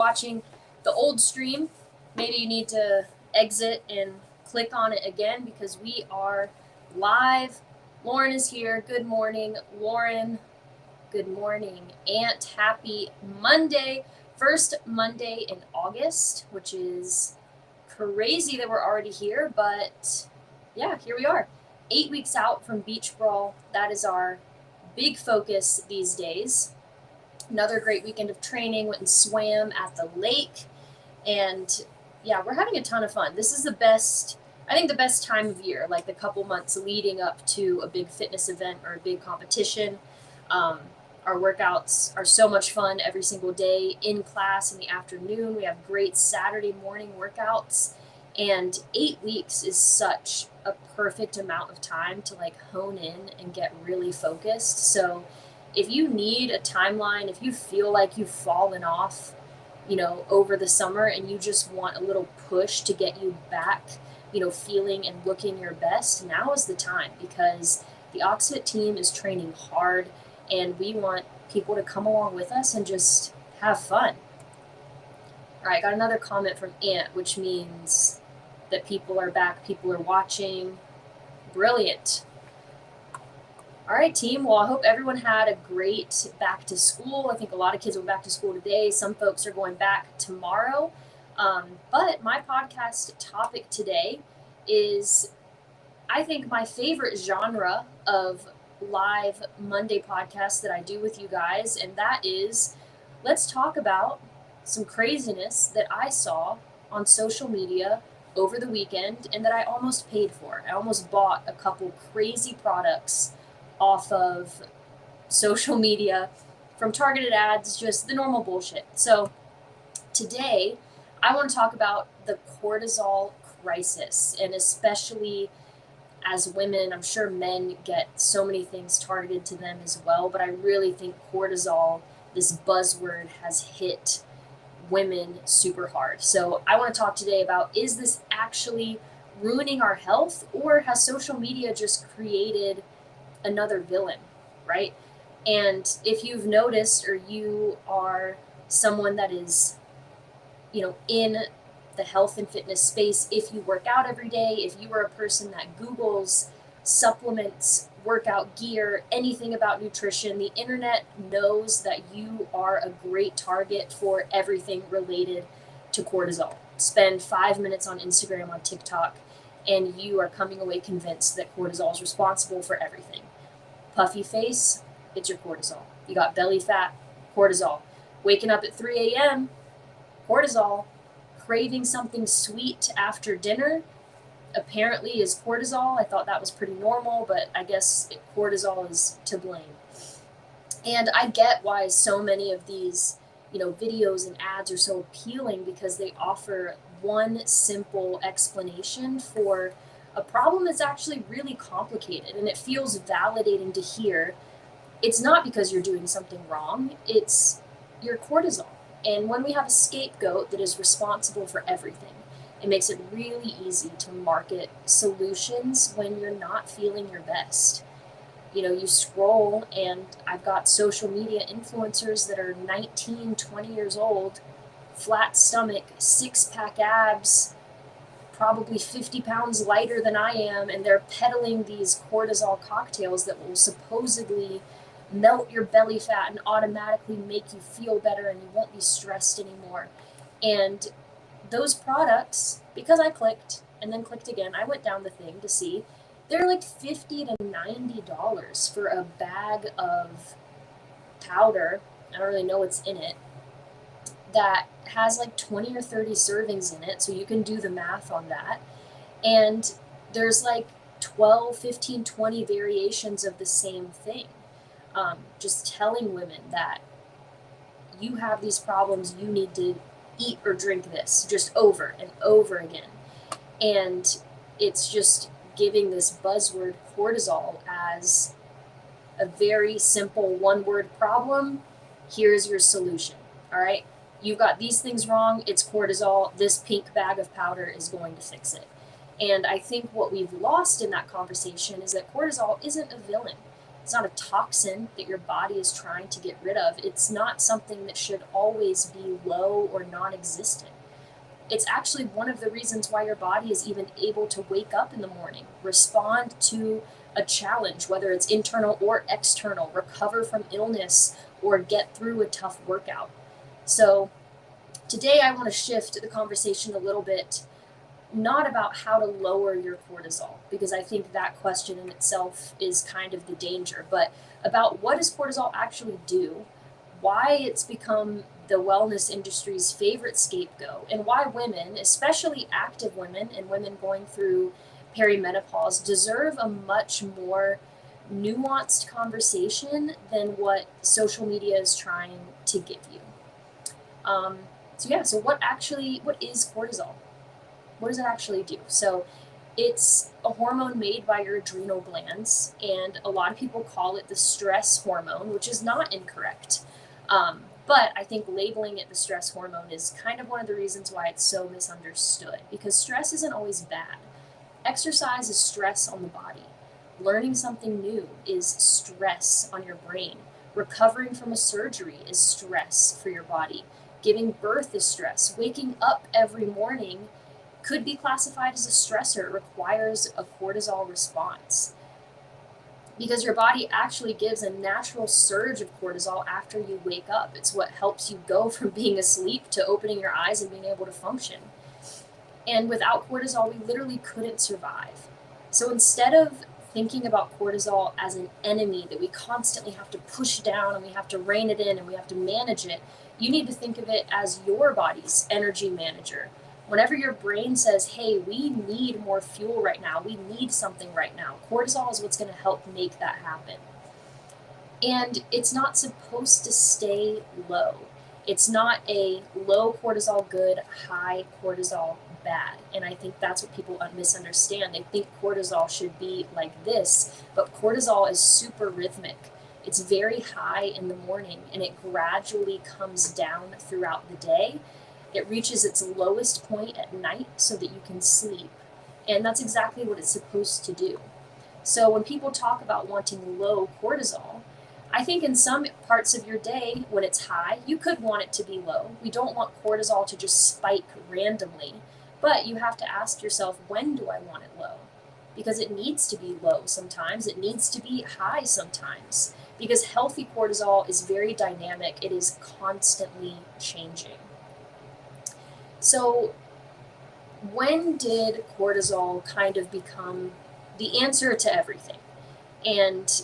watching the old stream, maybe you need to exit and click on it again because we are live. Lauren is here. Good morning, Lauren. Good morning, Aunt. Happy Monday. First Monday in August, which is crazy that we're already here, but yeah, here we are. 8 weeks out from Beach Brawl. That is our big focus these days. Another great weekend of training, went and swam at the lake. And yeah, we're having a ton of fun. This is I think the best time of year, like the couple months leading up to a big fitness event or a big competition. Our workouts are so much fun every single day in class in the afternoon. We have great Saturday morning workouts. And 8 weeks is such a perfect amount of time to like hone in and get really focused. So if you need a timeline, if you feel like you've fallen off, over the summer and you just want a little push to get you back, feeling and looking your best, now is the time because the Oxfit team is training hard and we want people to come along with us and just have fun. All right, got another comment from Aunt, which means that people are back, people are watching. Brilliant. All right, team. Well, I hope everyone had a great back to school. I think a lot of kids went back to school today. Some folks are going back tomorrow. But my podcast topic today is, I think, my favorite genre of live Monday podcast that I do with you guys. And that is, let's talk about some craziness that I saw on social media over the weekend and that I almost paid for. I almost bought a couple crazy products off of social media from targeted ads, just the normal bullshit. So today I want to talk about the cortisol crisis, and especially as women, I'm sure men get so many things targeted to them as well, but I really think cortisol, this buzzword, has hit women super hard. So I want to talk today about, is this actually ruining our health, or has social media just created another villain, right? And if you've noticed, or you are someone that is, in the health and fitness space, if you work out every day, if you are a person that Googles supplements, workout gear, anything about nutrition, the internet knows that you are a great target for everything related to cortisol. Spend 5 minutes on Instagram, on TikTok, and you are coming away convinced that cortisol is responsible for everything. Puffy face, it's your cortisol. You got belly fat, cortisol. Waking up at 3 a.m., cortisol. Craving something sweet after dinner, apparently is cortisol. I thought that was pretty normal, but I guess cortisol is to blame. And I get why so many of these, videos and ads are so appealing, because they offer one simple explanation for a problem that's actually really complicated, and it feels validating to hear. It's not because you're doing something wrong, it's your cortisol. And when we have a scapegoat that is responsible for everything, it makes it really easy to market solutions when you're not feeling your best. You scroll, and I've got social media influencers that are 19, 20 years old, flat stomach, 6-pack abs, probably 50 pounds lighter than I am, and they're peddling these cortisol cocktails that will supposedly melt your belly fat and automatically make you feel better and you won't be stressed anymore. And those products, because I clicked and then clicked again, I went down the thing to see, they're like $50 to $90 for a bag of powder. I don't really know what's in it, that has like 20 or 30 servings in it, so you can do the math on that. And there's like 12, 15, 20 variations of the same thing. Just telling women that you have these problems, you need to eat or drink this, just over and over again. And it's just giving this buzzword cortisol as a very simple one-word problem. Here's your solution. All right, you've got these things wrong, it's cortisol. This pink bag of powder is going to fix it. And I think what we've lost in that conversation is that cortisol isn't a villain. It's not a toxin that your body is trying to get rid of. It's not something that should always be low or non-existent. It's actually one of the reasons why your body is even able to wake up in the morning, respond to a challenge, whether it's internal or external, recover from illness, or get through a tough workout. So today I want to shift the conversation a little bit, not about how to lower your cortisol, because I think that question in itself is kind of the danger, but about what does cortisol actually do, why it's become the wellness industry's favorite scapegoat, and why women, especially active women and women going through perimenopause, deserve a much more nuanced conversation than what social media is trying to give you. So what is cortisol? What does it actually do? So it's a hormone made by your adrenal glands, and a lot of people call it the stress hormone, which is not incorrect. But I think labeling it the stress hormone is kind of one of the reasons why it's so misunderstood, because stress isn't always bad. Exercise is stress on the body. Learning something new is stress on your brain. Recovering from a surgery is stress for your body. Giving birth is stress. Waking up every morning could be classified as a stressor. It requires a cortisol response, because your body actually gives a natural surge of cortisol after you wake up. It's what helps you go from being asleep to opening your eyes and being able to function. And without cortisol, we literally couldn't survive. So instead of thinking about cortisol as an enemy that we constantly have to push down and we have to rein it in and we have to manage it, you need to think of it as your body's energy manager. Whenever your brain says, hey, we need more fuel right now, we need something right now, cortisol is what's going to help make that happen. And it's not supposed to stay low. It's not a low cortisol good, high cortisol bad. And I think that's what people misunderstand. They think cortisol should be like this, but cortisol is super rhythmic. It's very high in the morning and it gradually comes down throughout the day. It reaches its lowest point at night so that you can sleep. And that's exactly what it's supposed to do. So when people talk about wanting low cortisol, I think in some parts of your day when it's high, you could want it to be low. We don't want cortisol to just spike randomly, but you have to ask yourself, when do I want it low? Because it needs to be low sometimes. It needs to be high sometimes. Because healthy cortisol is very dynamic. It is constantly changing. So when did cortisol kind of become the answer to everything? And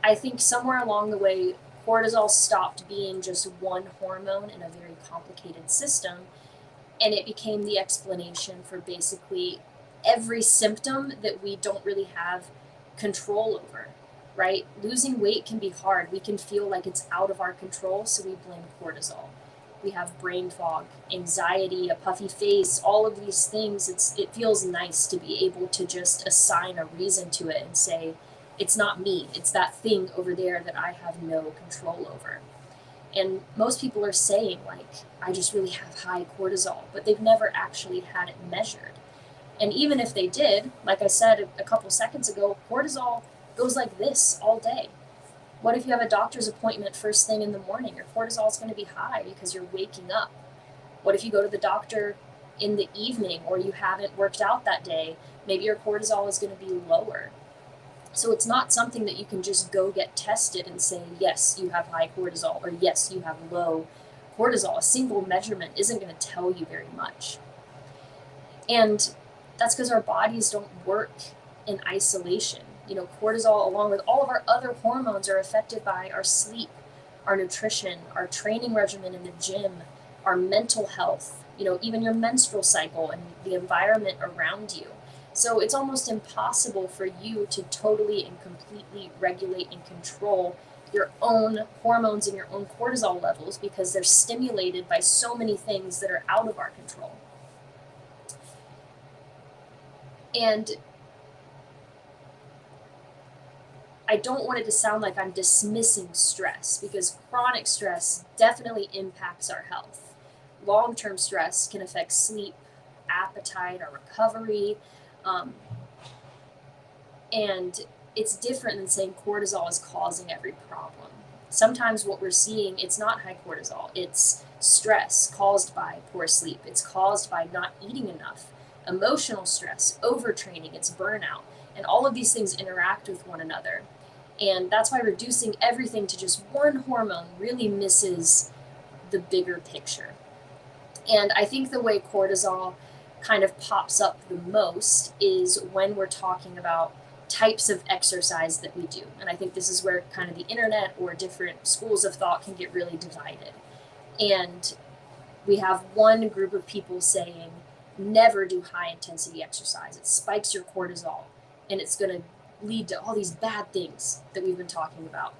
I think somewhere along the way, cortisol stopped being just one hormone in a very complicated system, and it became the explanation for basically every symptom that we don't really have control over, right? Losing weight can be hard. We can feel like it's out of our control, so we blame cortisol. We have brain fog, anxiety, a puffy face, all of these things. It feels nice to be able to just assign a reason to it and say, it's not me, it's that thing over there that I have no control over. And most people are saying, like, I just really have high cortisol, but they've never actually had it measured. And even if they did, like I said a couple seconds ago, cortisol goes like this all day. What if you have a doctor's appointment first thing in the morning? Your cortisol is going to be high because you're waking up. What if you go to the doctor in the evening or you haven't worked out that day? Maybe your cortisol is going to be lower. So it's not something that you can just go get tested and say, yes, you have high cortisol, or yes, you have low cortisol. A single measurement isn't going to tell you very much. And that's because our bodies don't work in isolation. You know, cortisol, along with all of our other hormones, are affected by our sleep, our nutrition, our training regimen in the gym, our mental health, you know, even your menstrual cycle and the environment around you. So it's almost impossible for you to totally and completely regulate and control your own hormones and your own cortisol levels because they're stimulated by so many things that are out of our control. And I don't want it to sound like I'm dismissing stress, because chronic stress definitely impacts our health. Long-term stress can affect sleep, appetite, our recovery, and it's different than saying cortisol is causing every problem. Sometimes what we're seeing, it's not high cortisol, it's stress caused by poor sleep, it's caused by not eating enough, emotional stress, overtraining, it's burnout. And all of these things interact with one another. And that's why reducing everything to just one hormone really misses the bigger picture. And I think the way cortisol kind of pops up the most is when we're talking about types of exercise that we do. And I think this is where kind of the internet or different schools of thought can get really divided. And we have one group of people saying, never do high intensity exercise. It spikes your cortisol and it's going to lead to all these bad things that we've been talking about.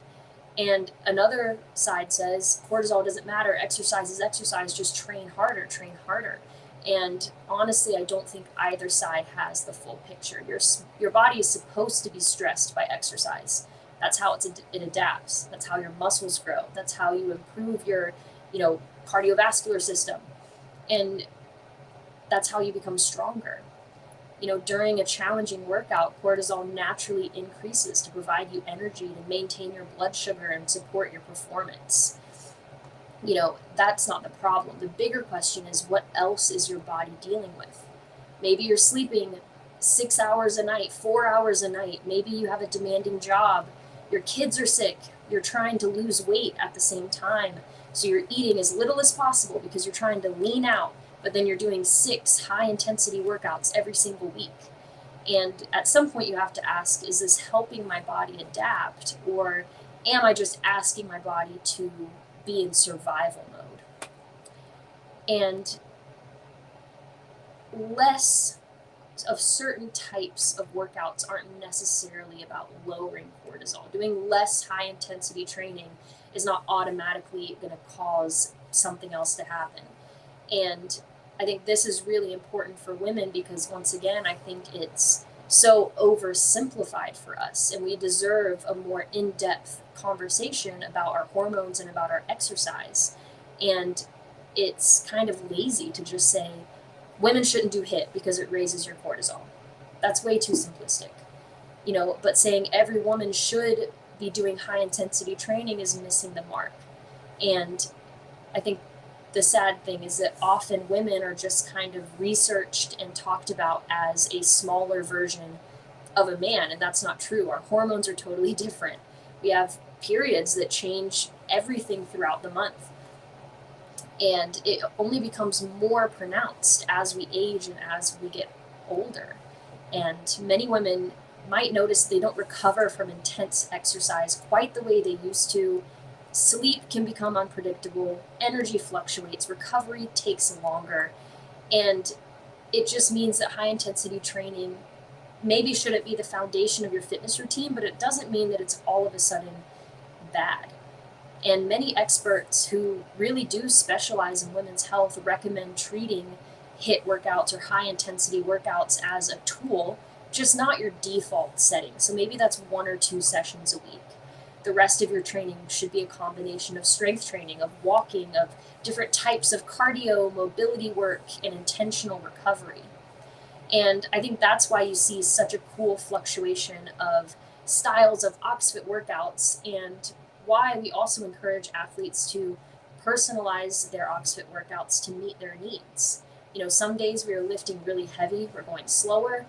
And another side says cortisol doesn't matter. Exercise is exercise. Just train harder, train harder. And honestly, I don't think either side has the full picture. Your body is supposed to be stressed by exercise. That's how it adapts. That's how your muscles grow. That's how you improve your, cardiovascular system. And that's how you become stronger. During a challenging workout, cortisol naturally increases to provide you energy to maintain your blood sugar and support your performance. That's not the problem. The bigger question is, what else is your body dealing with? Maybe you're sleeping 6 hours a night, 4 hours a night. Maybe you have a demanding job. Your kids are sick. You're trying to lose weight at the same time. So you're eating as little as possible because you're trying to lean out, but then you're doing 6 high intensity workouts every single week. And at some point you have to ask, is this helping my body adapt, or am I just asking my body to be in survival mode? And less of certain types of workouts aren't necessarily about lowering cortisol. Doing less high intensity training is not automatically going to cause something else to happen. And I think this is really important for women because, once again, I think it's so oversimplified for us, and we deserve a more in-depth conversation about our hormones and about our exercise. And it's kind of lazy to just say women shouldn't do HIIT because it raises your cortisol. That's way too simplistic. But saying every woman should be doing high intensity training is missing the mark. And I think the sad thing is that often women are just kind of researched and talked about as a smaller version of a man, and that's not true. Our hormones are totally different. We have periods that change everything throughout the month, and it only becomes more pronounced as we age and as we get older. And many women might notice they don't recover from intense exercise quite the way they used to. Sleep can become unpredictable, energy fluctuates, recovery takes longer, and it just means that high intensity training maybe shouldn't be the foundation of your fitness routine, but it doesn't mean that it's all of a sudden bad. And many experts who really do specialize in women's health recommend treating HIIT workouts or high intensity workouts as a tool, just not your default setting. So maybe that's 1 or 2 sessions a week. The rest of your training should be a combination of strength training, of walking, of different types of cardio, mobility work, and intentional recovery. And I think that's why you see such a cool fluctuation of styles of OxFit workouts, and why we also encourage athletes to personalize their OxFit workouts to meet their needs. Some days we are lifting really heavy, we're going slower.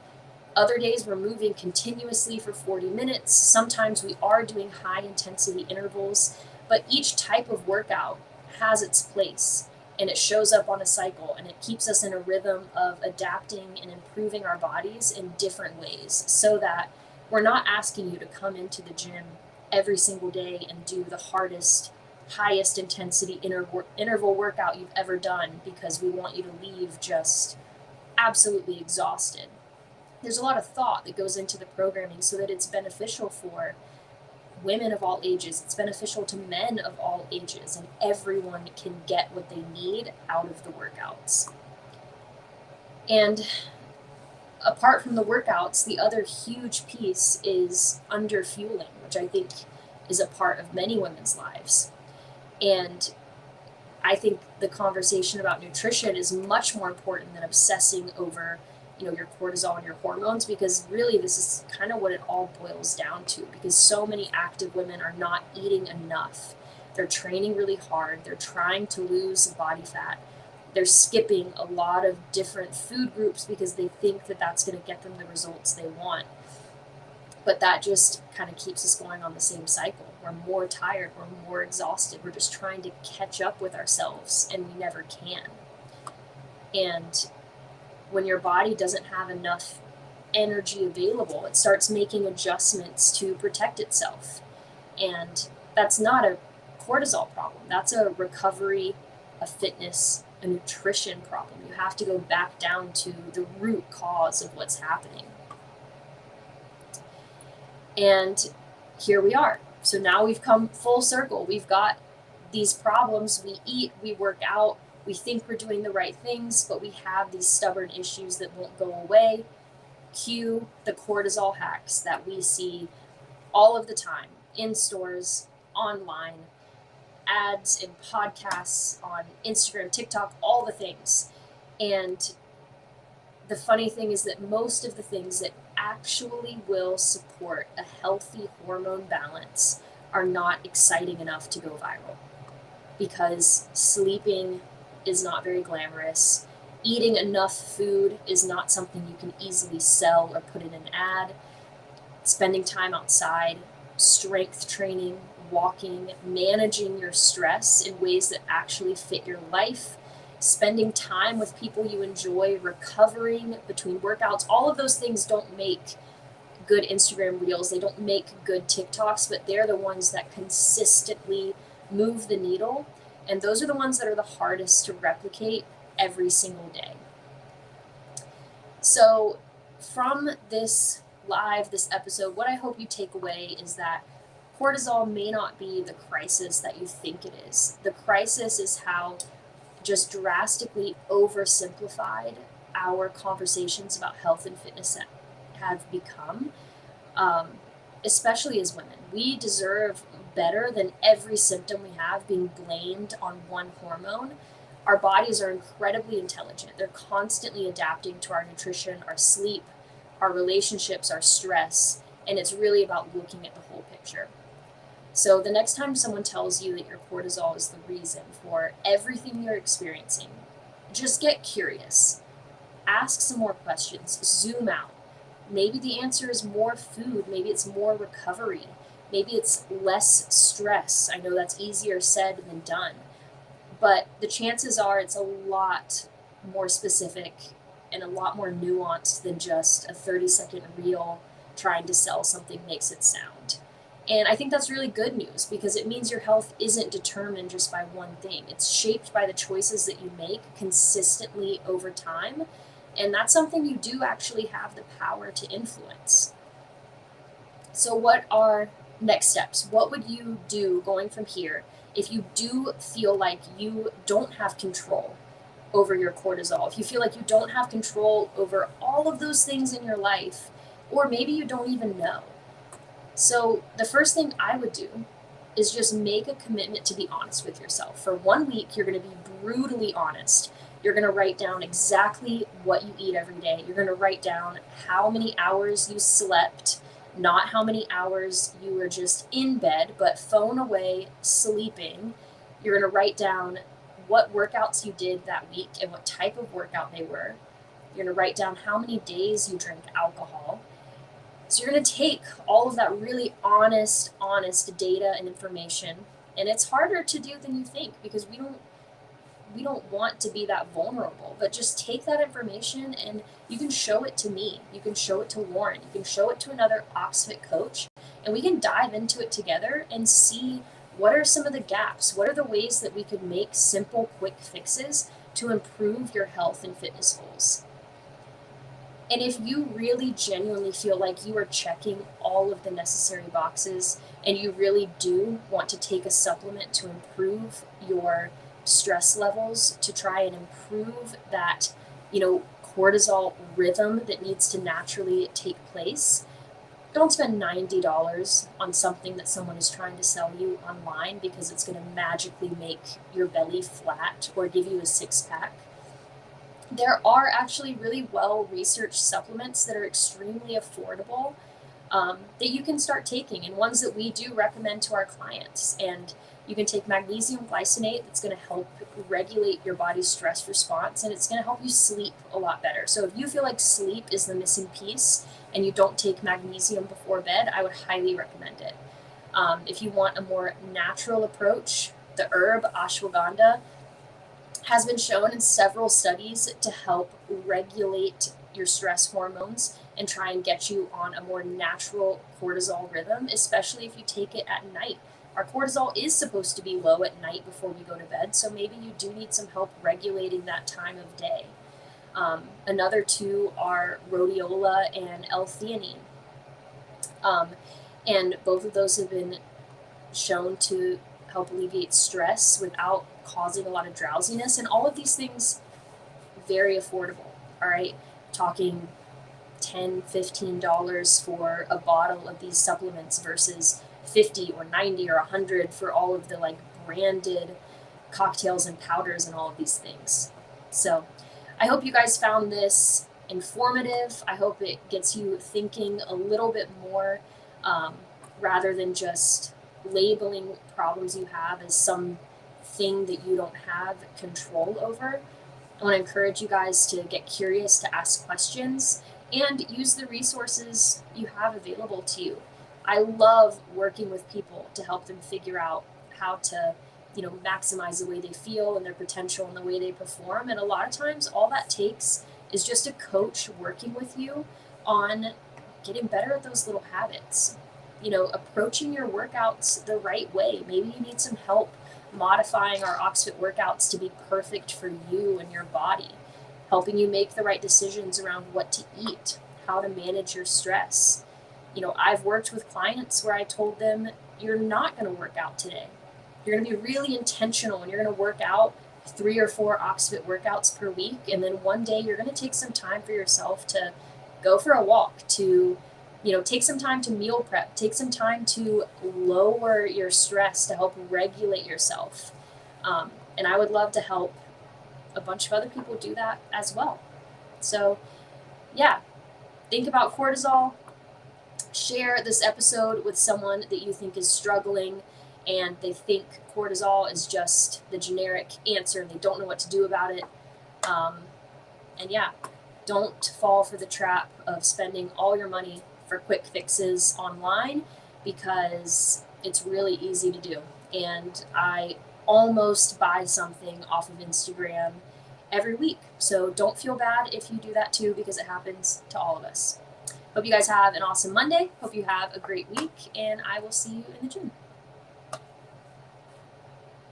Other days we're moving continuously for 40 minutes. Sometimes we are doing high intensity intervals, but each type of workout has its place, and it shows up on a cycle, and it keeps us in a rhythm of adapting and improving our bodies in different ways, so that we're not asking you to come into the gym every single day and do the hardest, highest intensity interval workout you've ever done because we want you to leave just absolutely exhausted. There's a lot of thought that goes into the programming so that it's beneficial for women of all ages. It's beneficial to men of all ages, and everyone can get what they need out of the workouts. And apart from the workouts, the other huge piece is underfueling, which I think is a part of many women's lives. And I think the conversation about nutrition is much more important than obsessing over your cortisol and your hormones, because really this is kind of what it all boils down to, because so many active women are not eating enough. They're training really hard. They're trying to lose body fat. They're skipping a lot of different food groups because they think that that's going to get them the results they want. But that just kind of keeps us going on the same cycle. We're more tired, we're more exhausted, we're just trying to catch up with ourselves, and we never can. And when your body doesn't have enough energy available, it starts making adjustments to protect itself. And that's not a cortisol problem. That's a recovery, a fitness, a nutrition problem. You have to go back down to the root cause of what's happening. And here we are. So now we've come full circle. We've got these problems. We eat, we work out, we think we're doing the right things, but we have these stubborn issues that won't go away. Cue the cortisol hacks that we see all of the time in stores, online, ads and podcasts on Instagram, TikTok, all the things. And the funny thing is that most of the things that actually will support a healthy hormone balance are not exciting enough to go viral, because sleeping is not very glamorous. Eating enough food is not something you can easily sell or put in an ad. Spending time outside, strength training, walking, managing your stress in ways that actually fit your life, spending time with people you enjoy, recovering between workouts, all of those things don't make good Instagram reels. They don't make good TikToks, but they're the ones that consistently move the needle. And those are the ones that are the hardest to replicate every single day. So from this episode, what I hope you take away is that cortisol may not be the crisis that you think it is. The crisis is how just drastically oversimplified our conversations about health and fitness have become, especially as women. We deserve better than every symptom we have being blamed on one hormone. Our bodies are incredibly intelligent. They're constantly adapting to our nutrition, our sleep, our relationships, our stress, and it's really about looking at the whole picture. So the next time someone tells you that your cortisol is the reason for everything you're experiencing, just get curious. Ask some more questions. Zoom out. Maybe the answer is more food. Maybe it's more recovery. Maybe it's less stress. I know that's easier said than done. But the chances are it's a lot more specific and a lot more nuanced than just a 30-second reel trying to sell something makes it sound. And I think that's really good news, because it means your health isn't determined just by one thing. It's shaped by the choices that you make consistently over time. And that's something you do actually have the power to influence. So what are next steps? What would you do going from here if you do feel like you don't have control over your cortisol? If you feel like you don't have control over all of those things in your life, or maybe you don't even know. So the first thing I would do is just make a commitment to be honest with yourself. For 1 week, you're going to be brutally honest. You're going to write down exactly what you eat every day. You're going to write down how many hours you slept, not how many hours you were just in bed, but phone away, sleeping. You're going to write down what workouts you did that week and what type of workout they were. You're going to write down how many days you drank alcohol. So you're going to take all of that really honest data and information, and it's harder to do than you think, because we don't want to be that vulnerable, but just take that information and you can show it to me. You can show it to Lauren. You can show it to another OxFit coach, and we can dive into it together and see what are some of the gaps. What are the ways that we could make simple, quick fixes to improve your health and fitness goals? And if you really genuinely feel like you are checking all of the necessary boxes and you really do want to take a supplement to improve your stress levels, to try and improve that, cortisol rhythm that needs to naturally take place, don't spend $90 on something that someone is trying to sell you online because it's going to magically make your belly flat or give you a six-pack. there are actually really well researched supplements that are extremely affordable, that you can start taking, and ones that we do recommend to our clients. And you can take magnesium glycinate that's going to help regulate your body's stress response, and it's going to help you sleep a lot better. So if you feel like sleep is the missing piece and you don't take magnesium before bed, I would highly recommend it. If you want a more natural approach, the herb ashwagandha has been shown in several studies to help regulate your stress hormones and try and get you on a more natural cortisol rhythm, especially if you take it at night. Our cortisol is supposed to be low at night before we go to bed, so maybe you do need some help regulating that time of day. Another two are rhodiola and L-theanine. And both of those have been shown to help alleviate stress without causing a lot of drowsiness. And all of these things, very affordable. All right, talking $10-15 for a bottle of these supplements versus 50 or 90 or 100 for all of the like branded cocktails and powders and all of these things. So I hope you guys found this informative. I hope it gets you thinking a little bit more, rather than just labeling problems you have as something that you don't have control over. I want to encourage you guys to get curious, to ask questions, and use the resources you have available to you. I love working with people to help them figure out how to, maximize the way they feel and their potential and the way they perform. And a lot of times, all that takes is just a coach working with you on getting better at those little habits. Approaching your workouts the right way. Maybe you need some help modifying our Oxfit workouts to be perfect for you and your body, helping you make the right decisions around what to eat, how to manage your stress. I've worked with clients where I told them, you're not going to work out today. You're going to be really intentional and you're going to work out 3 or 4 Oxfit workouts per week. And then one day you're going to take some time for yourself to go for a walk, to take some time to meal prep, take some time to lower your stress to help regulate yourself. And I would love to help a bunch of other people do that as well. So, yeah, think about cortisol. Share this episode with someone that you think is struggling and they think cortisol is just the generic answer and they don't know what to do about it. And yeah, don't fall for the trap of spending all your money for quick fixes online, because it's really easy to do. And I almost buy something off of Instagram every week. So don't feel bad if you do that too, because it happens to all of us. Hope you guys have an awesome Monday. Hope you have a great week, and I will see you in the gym.